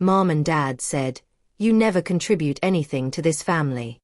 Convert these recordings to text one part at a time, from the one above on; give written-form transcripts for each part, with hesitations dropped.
Mom and Dad said, "You never contribute anything to this family."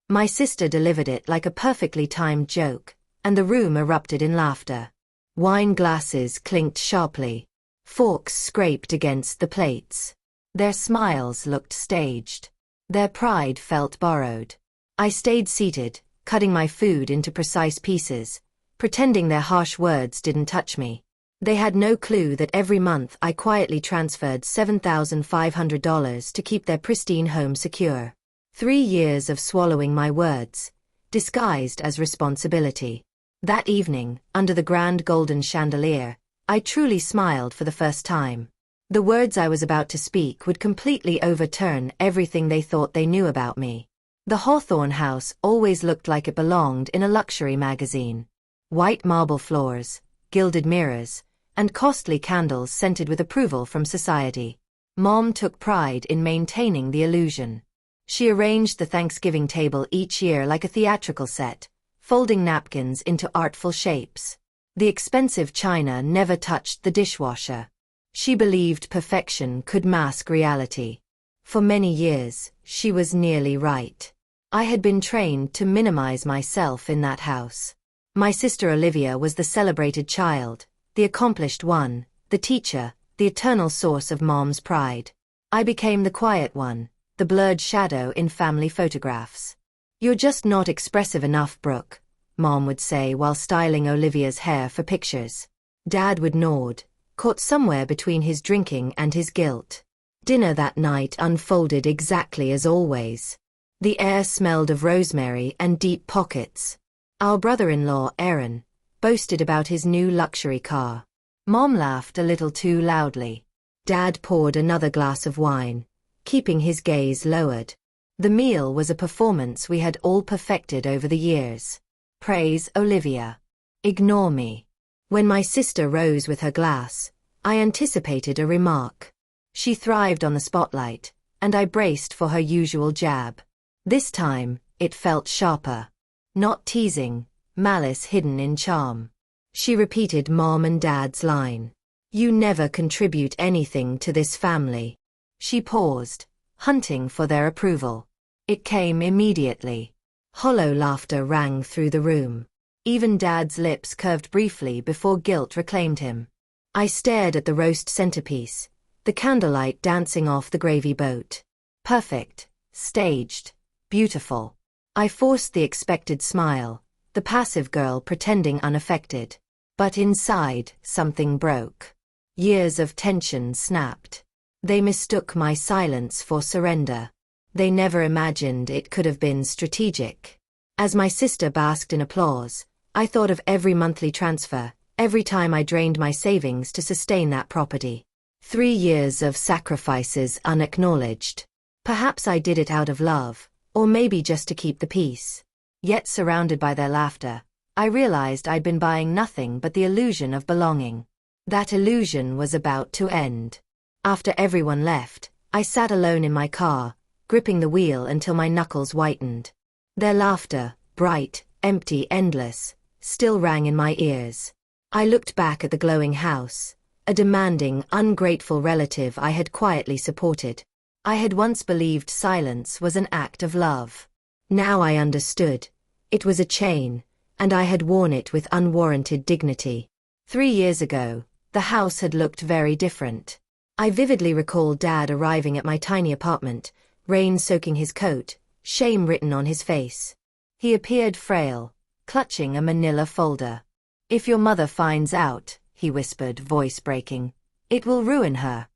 My sister delivered it like a perfectly timed joke, and the room erupted in laughter. Wine glasses clinked sharply. Forks scraped against the plates. Their smiles looked staged. Their pride felt borrowed. I stayed seated, cutting my food into precise pieces, pretending their harsh words didn't touch me. They had no clue that every month I quietly transferred $7,500 to keep their pristine home secure. 3 years of swallowing my words, disguised as responsibility. That evening, under the grand golden chandelier, I truly smiled for the first time. The words I was about to speak would completely overturn everything they thought they knew about me. The Hawthorne house always looked like it belonged in a luxury magazine. White marble floors, gilded mirrors, and costly candles scented with approval from society. Mom took pride in maintaining the illusion. She arranged the Thanksgiving table each year like a theatrical set, folding napkins into artful shapes. The expensive china never touched the dishwasher. She believed perfection could mask reality. For many years, she was nearly right. I had been trained to minimize myself in that house. My sister Olivia was the celebrated child, the accomplished one, the teacher, the eternal source of Mom's pride. I became the quiet one, the blurred shadow in family photographs. "You're just not expressive enough, Brooke," Mom would say while styling Olivia's hair for pictures. Dad would nod, caught somewhere between his drinking and his guilt. Dinner that night unfolded exactly as always. The air smelled of rosemary and deep pockets. Our brother-in-law, Aaron, boasted about his new luxury car. Mom laughed a little too loudly. Dad poured another glass of wine, keeping his gaze lowered. The meal was a performance we had all perfected over the years. Praise Olivia. Ignore me. When my sister rose with her glass, I anticipated a remark. She thrived on the spotlight, and I braced for her usual jab. This time, it felt sharper. Not teasing, malice hidden in charm. She repeated Mom and Dad's line. "You never contribute anything to this family." She paused, hunting for their approval. It came immediately. Hollow laughter rang through the room. Even Dad's lips curved briefly before guilt reclaimed him. I stared at the roast centerpiece, the candlelight dancing off the gravy boat. Perfect, staged, beautiful. I forced the expected smile, the passive girl pretending unaffected. But inside, something broke. Years of tension snapped. They mistook my silence for surrender. They never imagined it could have been strategic. As my sister basked in applause, I thought of every monthly transfer, every time I drained my savings to sustain that property. 3 years of sacrifices unacknowledged. Perhaps I did it out of love, or maybe just to keep the peace. Yet surrounded by their laughter, I realized I'd been buying nothing but the illusion of belonging. That illusion was about to end. After everyone left, I sat alone in my car, gripping the wheel until my knuckles whitened. Their laughter, bright, empty, endless, still rang in my ears. I looked back at the glowing house, a demanding, ungrateful relative I had quietly supported. I had once believed silence was an act of love. Now I understood. It was a chain, and I had worn it with unwarranted dignity. 3 years ago, the house had looked very different. I vividly recall Dad arriving at my tiny apartment, rain soaking his coat, shame written on his face. He appeared frail, clutching a manila folder. "If your mother finds out," he whispered, voice breaking, "it will ruin her."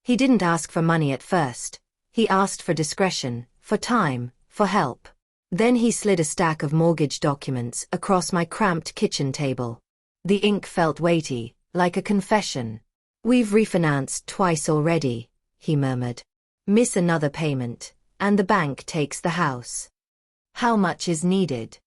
He didn't ask for money at first. He asked for discretion, for time, for help. Then he slid a stack of mortgage documents across my cramped kitchen table. The ink felt weighty, like a confession. "We've refinanced twice already," he murmured. "Miss another payment, and the bank takes the house." "How much is needed?"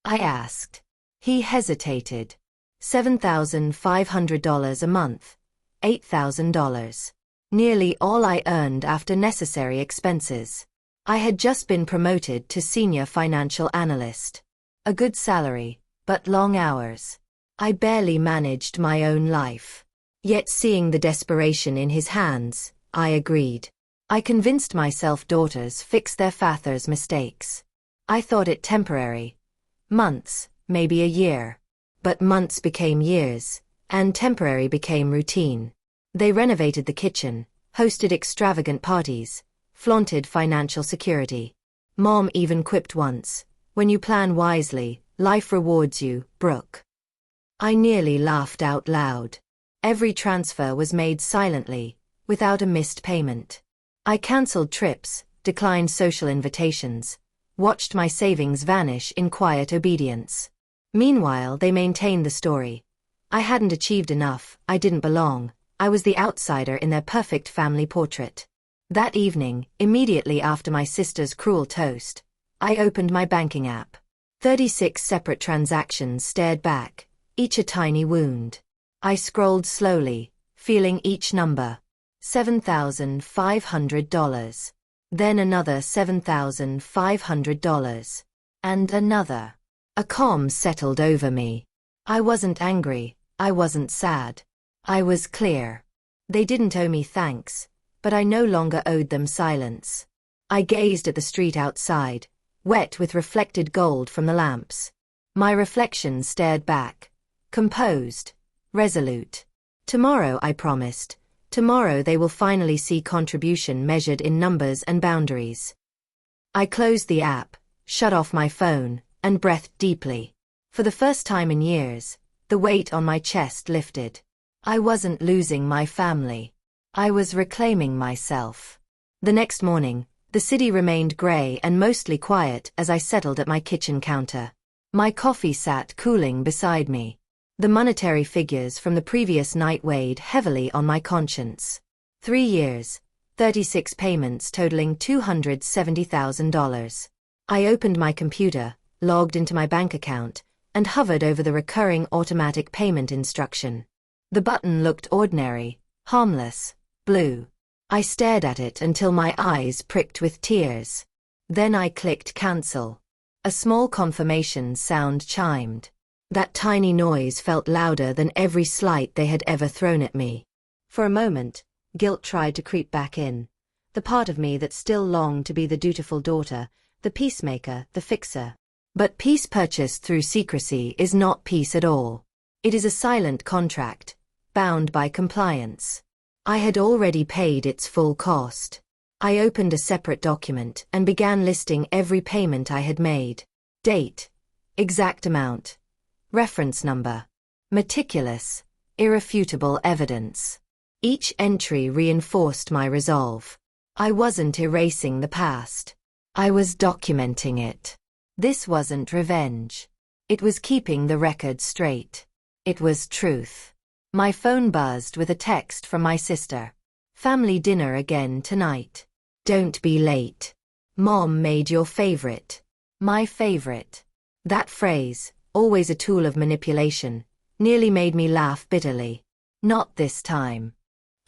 I asked. He hesitated. $7,500 a month. $8,000. Nearly all I earned after necessary expenses. I had just been promoted to senior financial analyst. A good salary, but long hours. I barely managed my own life. Yet seeing the desperation in his hands, I agreed. I convinced myself daughters fix their fathers' mistakes. I thought it temporary. Months, maybe a year. But months became years, and temporary became routine. They renovated the kitchen, hosted extravagant parties, flaunted financial security. Mom even quipped once, "When you plan wisely, life rewards you, Brooke." I nearly laughed out loud. Every transfer was made silently, without a missed payment. I cancelled trips, declined social invitations, watched my savings vanish in quiet obedience. Meanwhile, they maintained the story. I hadn't achieved enough, I didn't belong, I was the outsider in their perfect family portrait. That evening, immediately after my sister's cruel toast, I opened my banking app. 36 separate transactions stared back, each a tiny wound. I scrolled slowly, feeling each number. $7,500. Then another $7,500. And another. A calm settled over me. I wasn't angry, I wasn't sad. I was clear. They didn't owe me thanks, but I no longer owed them silence. I gazed at the street outside, wet with reflected gold from the lamps. My reflection stared back, composed, resolute. Tomorrow, I promised. Tomorrow they will finally see contribution measured in numbers and boundaries. I closed the app, shut off my phone, and breathed deeply. For the first time in years, the weight on my chest lifted. I wasn't losing my family. I was reclaiming myself. The next morning, the city remained grey and mostly quiet as I settled at my kitchen counter. My coffee sat cooling beside me. The monetary figures from the previous night weighed heavily on my conscience. 3 years, 36 payments totaling $270,000. I opened my computer, logged into my bank account, and hovered over the recurring automatic payment instruction. The button looked ordinary, harmless, blue. I stared at it until my eyes pricked with tears. Then I clicked cancel. A small confirmation sound chimed. That tiny noise felt louder than every slight they had ever thrown at me. For a moment, guilt tried to creep back in. The part of me that still longed to be the dutiful daughter, the peacemaker, the fixer. But peace purchased through secrecy is not peace at all. It is a silent contract, bound by compliance. I had already paid its full cost. I opened a separate document and began listing every payment I had made. Date, exact amount, reference number, meticulous, irrefutable evidence. Each entry reinforced my resolve. I wasn't erasing the past. I was documenting it. This wasn't revenge. It was keeping the record straight. It was truth. My phone buzzed with a text from my sister. "Family dinner again tonight. Don't be late. Mom made your favorite." My favorite. That phrase, always a tool of manipulation, nearly made me laugh bitterly. Not this time.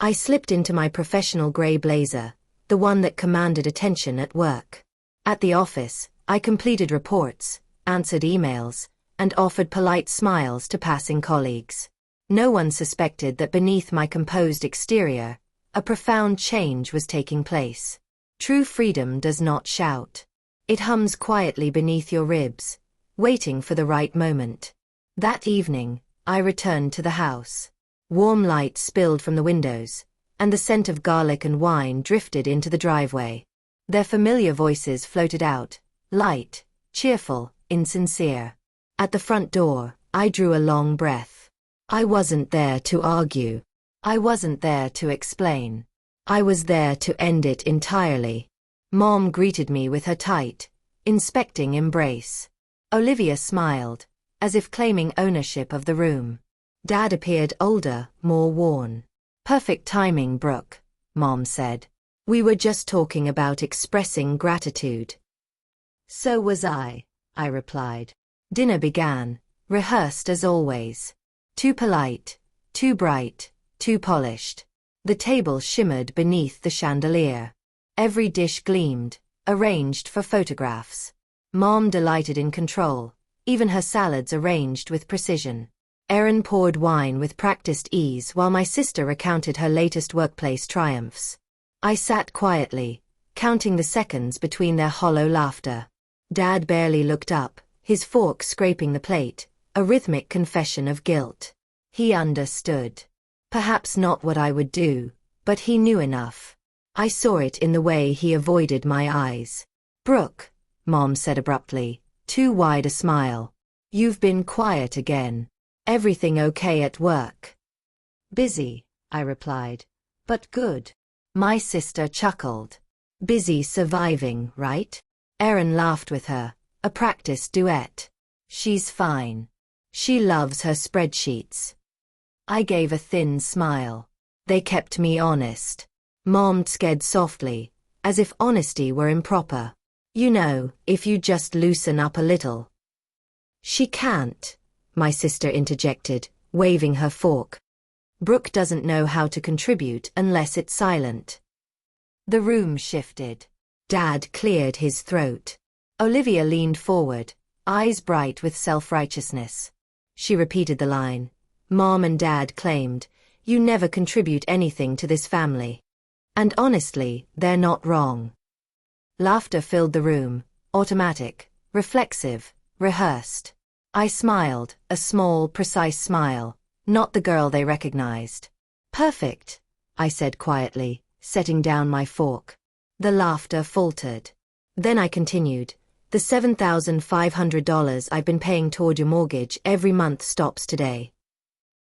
I slipped into my professional grey blazer, the one that commanded attention at work. At the office, I completed reports, answered emails, and offered polite smiles to passing colleagues. No one suspected that beneath my composed exterior, a profound change was taking place. True freedom does not shout. It hums quietly beneath your ribs, waiting for the right moment. That evening, I returned to the house. Warm light spilled from the windows, and the scent of garlic and wine drifted into the driveway. Their familiar voices floated out, light, cheerful, insincere. At the front door, I drew a long breath. I wasn't there to argue. I wasn't there to explain. I was there to end it entirely. Mom greeted me with her tight, inspecting embrace. Olivia smiled, as if claiming ownership of the room. Dad appeared older, more worn. "Perfect timing, Brooke," Mom said. "We were just talking about expressing gratitude." "So was I replied. Dinner began, rehearsed as always. Too polite, too bright, too polished. The table shimmered beneath the chandelier. Every dish gleamed, arranged for photographs. Mom delighted in control, even her salads arranged with precision. Erin poured wine with practiced ease while my sister recounted her latest workplace triumphs. I sat quietly, counting the seconds between their hollow laughter. Dad barely looked up, his fork scraping the plate, a rhythmic confession of guilt. He understood. Perhaps not what I would do, but he knew enough. I saw it in the way he avoided my eyes. "Brooke," Mom said abruptly, too wide a smile. "You've been quiet again. Everything okay at work?" "Busy," I replied. "But good." My sister chuckled. "Busy surviving, right?" Erin laughed with her, a practice duet. "She's fine. She loves her spreadsheets." I gave a thin smile. They kept me honest. Mom scared softly, as if honesty were improper. "You know, if you just loosen up a little." "She can't," my sister interjected, waving her fork. "Brooke doesn't know how to contribute unless it's silent." The room shifted. Dad cleared his throat. Olivia leaned forward, eyes bright with self-righteousness. She repeated the line. "Mom and Dad claimed, you never contribute anything to this family. And honestly, they're not wrong." Laughter filled the room, automatic, reflexive, rehearsed. I smiled, a small, precise smile, not the girl they recognized. "Perfect," I said quietly, setting down my fork. The laughter faltered. Then I continued, "The $7,500 I've been paying toward your mortgage every month stops today."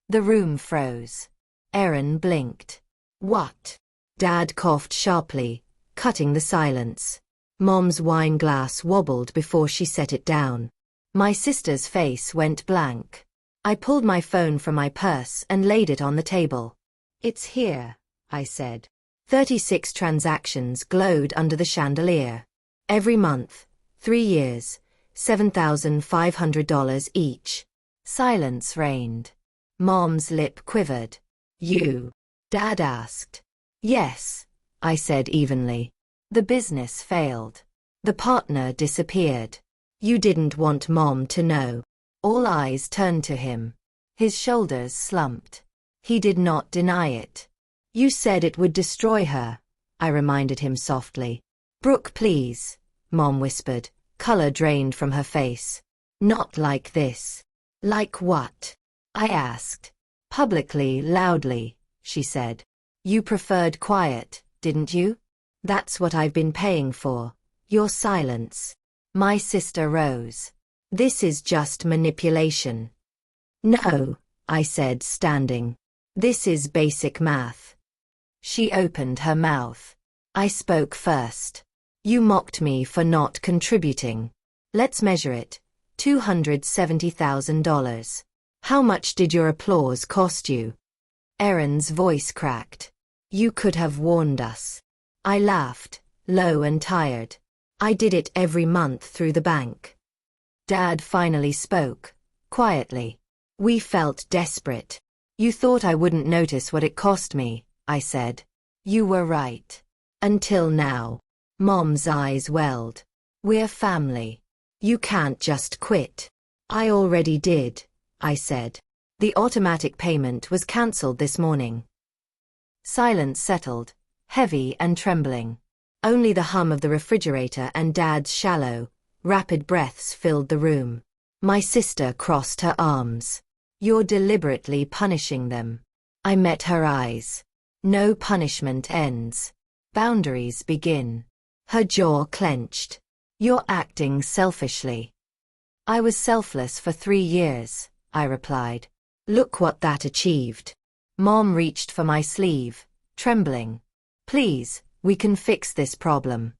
The room froze. Erin blinked. "What?" Dad coughed sharply, cutting the silence. Mom's wine glass wobbled before she set it down. My sister's face went blank. I pulled my phone from my purse and laid it on the table. "It's here," I said. 36 transactions glowed under the chandelier. Every month, 3 years, $7,500 each. Silence reigned. Mom's lip quivered. "You?" Dad asked. "Yes," I said evenly. "The business failed. The partner disappeared. You didn't want Mom to know." All eyes turned to him. His shoulders slumped. He did not deny it. "You said it would destroy her," I reminded him softly. "Brooke, please," Mom whispered, color drained from her face. "Not like this." "Like what?" I asked. "Publicly, loudly," she said. "You preferred quiet, didn't you? That's what I've been paying for. Your silence." My sister rose. "This is just manipulation." "No," I said, standing. "This is basic math." She opened her mouth. I spoke first. "You mocked me for not contributing. Let's measure it. $270,000. How much did your applause cost you?" Erin's voice cracked. "You could have warned us." I laughed, low and tired. "I did it every month through the bank." Dad finally spoke, quietly. "We felt desperate. You thought I wouldn't notice what it cost me," I said. "You were right. Until now." Mom's eyes welled. "We're family. You can't just quit." "I already did," I said. "The automatic payment was cancelled this morning." Silence settled, heavy and trembling. Only the hum of the refrigerator and Dad's shallow, rapid breaths filled the room. My sister crossed her arms. "You're deliberately punishing them." I met her eyes. "No punishment ends. Boundaries begin." Her jaw clenched. "You're acting selfishly." "I was selfless for 3 years," I replied. "Look what that achieved." Mom reached for my sleeve, trembling. "Please, we can fix this problem."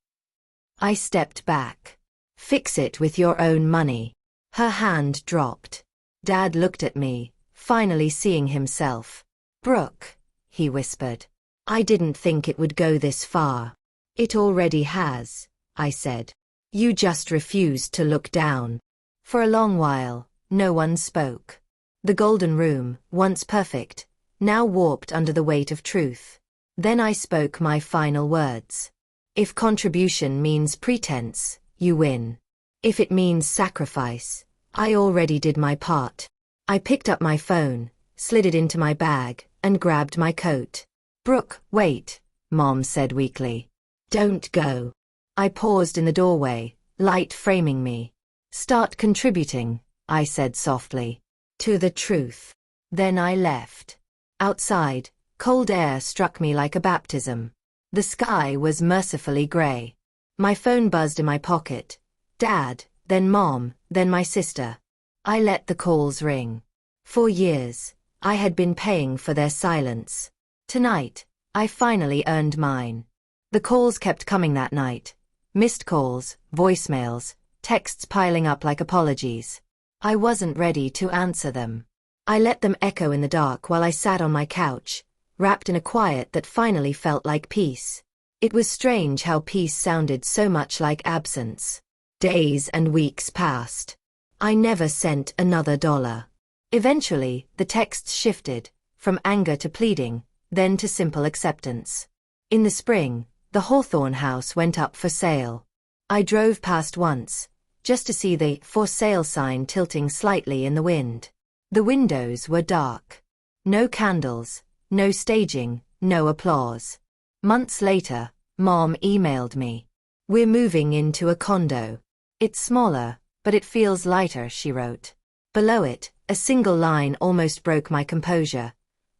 I stepped back. "Fix it with your own money." Her hand dropped. Dad looked at me, finally seeing himself. "Brooke," he whispered. "I didn't think it would go this far." "It already has," I said. "You just refused to look down." For a long while, no one spoke. The golden room, once perfect, now warped under the weight of truth. Then I spoke my final words. "If contribution means pretense, you win. If it means sacrifice, I already did my part." I picked up my phone, slid it into my bag, and grabbed my coat. "Brooke, wait," Mom said weakly. Don't go. I paused in the doorway, light framing me. Start contributing, I said softly. To the truth. Then I left. Outside, cold air struck me like a baptism. The sky was mercifully gray. My phone buzzed in my pocket. Dad, then Mom, then my sister. I let the calls ring. For years, I had been paying for their silence. Tonight, I finally earned mine. The calls kept coming that night. Missed calls, voicemails, texts piling up like apologies. I wasn't ready to answer them. I let them echo in the dark while I sat on my couch, wrapped in a quiet that finally felt like peace. It was strange how peace sounded so much like absence. Days and weeks passed. I never sent another dollar. Eventually, the texts shifted, from anger to pleading, then to simple acceptance. In the spring, the Hawthorne house went up for sale. I drove past once, just to see the for sale sign tilting slightly in the wind. The windows were dark. No candles, no staging, no applause. Months later, Mom emailed me. We're moving into a condo. It's smaller, but it feels lighter, she wrote. Below it, a single line almost broke my composure.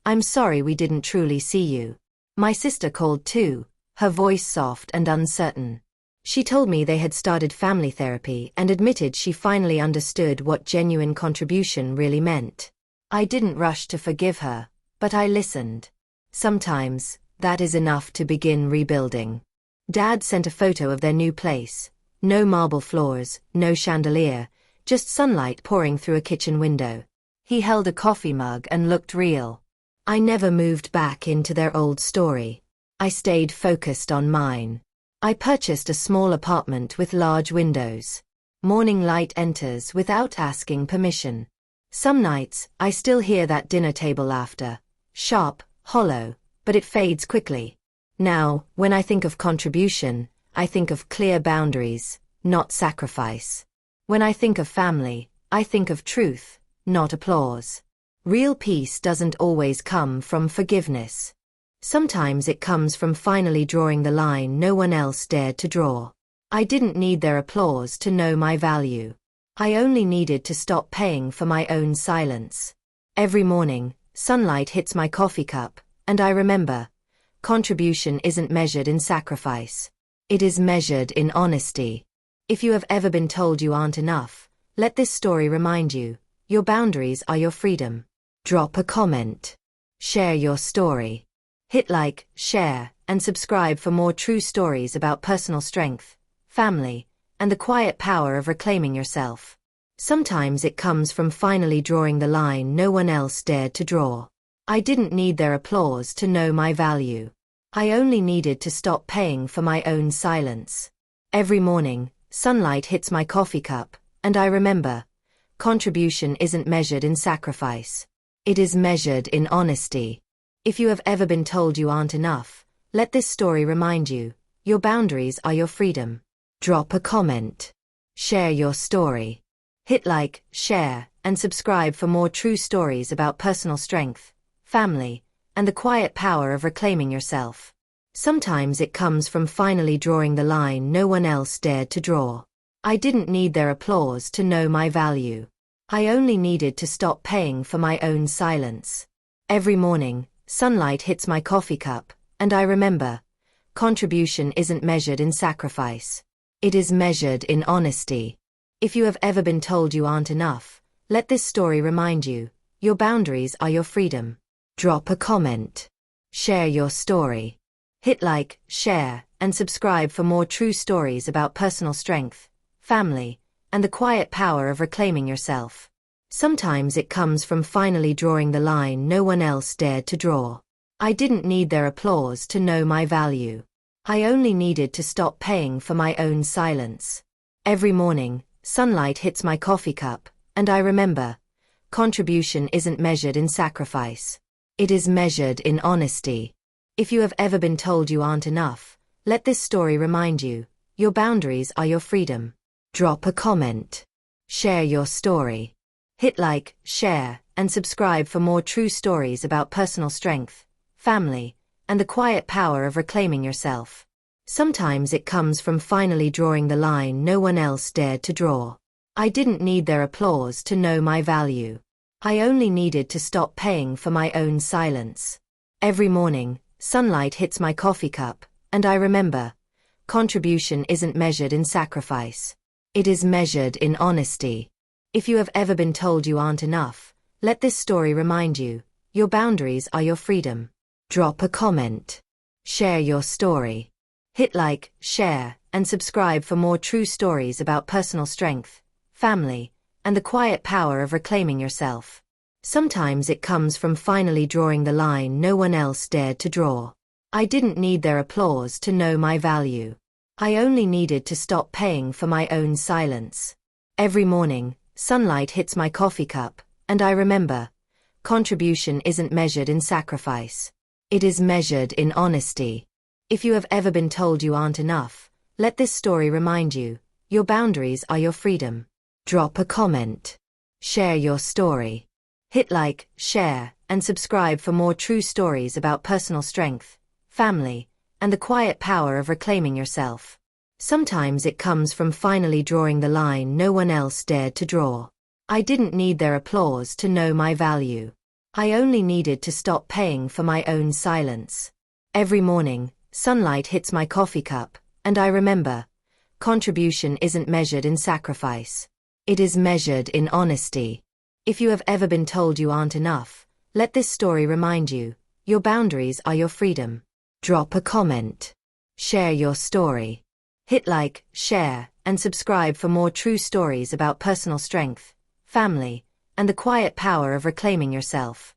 I'm sorry we didn't truly see you. My sister called too, her voice soft and uncertain. She told me they had started family therapy and admitted she finally understood what genuine contribution really meant. I didn't rush to forgive her, but I listened. Sometimes, that is enough to begin rebuilding. Dad sent a photo of their new place. No marble floors, no chandelier, just sunlight pouring through a kitchen window. He held a coffee mug and looked real. I never moved back into their old story. I stayed focused on mine. I purchased a small apartment with large windows. Morning light enters without asking permission. Some nights, I still hear that dinner table laughter. Sharp, hollow, but it fades quickly. Now, when I think of contribution, I think of clear boundaries, not sacrifice. When I think of family, I think of truth, not applause. Real peace doesn't always come from forgiveness. Sometimes it comes from finally drawing the line no one else dared to draw. I didn't need their applause to know my value. I only needed to stop paying for my own silence. Every morning, sunlight hits my coffee cup, and I remember, contribution isn't measured in sacrifice. It is measured in honesty. If you have ever been told you aren't enough, let this story remind you, your boundaries are your freedom. Drop a comment. Share your story. Hit like, share, and subscribe for more true stories about personal strength, family, and the quiet power of reclaiming yourself. Sometimes it comes from finally drawing the line no one else dared to draw. I didn't need their applause to know my value. I only needed to stop paying for my own silence. Every morning, sunlight hits my coffee cup, and I remember, contribution isn't measured in sacrifice. It is measured in honesty. If you have ever been told you aren't enough, let this story remind you, your boundaries are your freedom. Drop a comment. Share your story. Hit like, share, and subscribe for more true stories about personal strength, family, and the quiet power of reclaiming yourself. Sometimes it comes from finally drawing the line no one else dared to draw. I didn't need their applause to know my value. I only needed to stop paying for my own silence. Every morning, sunlight hits my coffee cup, and I remember, contribution isn't measured in sacrifice. It is measured in honesty. If you have ever been told you aren't enough, let this story remind you, your boundaries are your freedom. Drop a comment. Share your story. Hit like, share, and subscribe for more true stories about personal strength, family, and the quiet power of reclaiming yourself. Sometimes it comes from finally drawing the line no one else dared to draw. I didn't need their applause to know my value. I only needed to stop paying for my own silence. Every morning, sunlight hits my coffee cup, and I remember, contribution isn't measured in sacrifice. It is measured in honesty. If you have ever been told you aren't enough, let this story remind you, your boundaries are your freedom. Drop a comment. Share your story. Hit like, share, and subscribe for more true stories about personal strength, family, and the quiet power of reclaiming yourself. Sometimes it comes from finally drawing the line no one else dared to draw. I didn't need their applause to know my value. I only needed to stop paying for my own silence. Every morning, sunlight hits my coffee cup, and I remember, contribution isn't measured in sacrifice. It is measured in honesty. If you have ever been told you aren't enough, let this story remind you, your boundaries are your freedom. Drop a comment. Share your story. Hit like, share, and subscribe for more true stories about personal strength, family, and the quiet power of reclaiming yourself. Sometimes it comes from finally drawing the line no one else dared to draw. I didn't need their applause to know my value. I only needed to stop paying for my own silence. Every morning, sunlight hits my coffee cup, and I remember, contribution isn't measured in sacrifice. It is measured in honesty. If you have ever been told you aren't enough, let this story remind you, your boundaries are your freedom. Drop a comment. Share your story. Hit like, share, and subscribe for more true stories about personal strength, family, and the quiet power of reclaiming yourself. Sometimes it comes from finally drawing the line no one else dared to draw. I didn't need their applause to know my value. I only needed to stop paying for my own silence. Every morning, sunlight hits my coffee cup, and I remember, contribution isn't measured in sacrifice. It is measured in honesty. If you have ever been told you aren't enough, let this story remind you, your boundaries are your freedom. Drop a comment. Share your story. Hit like, share, and subscribe for more true stories about personal strength, family, and the quiet power of reclaiming yourself.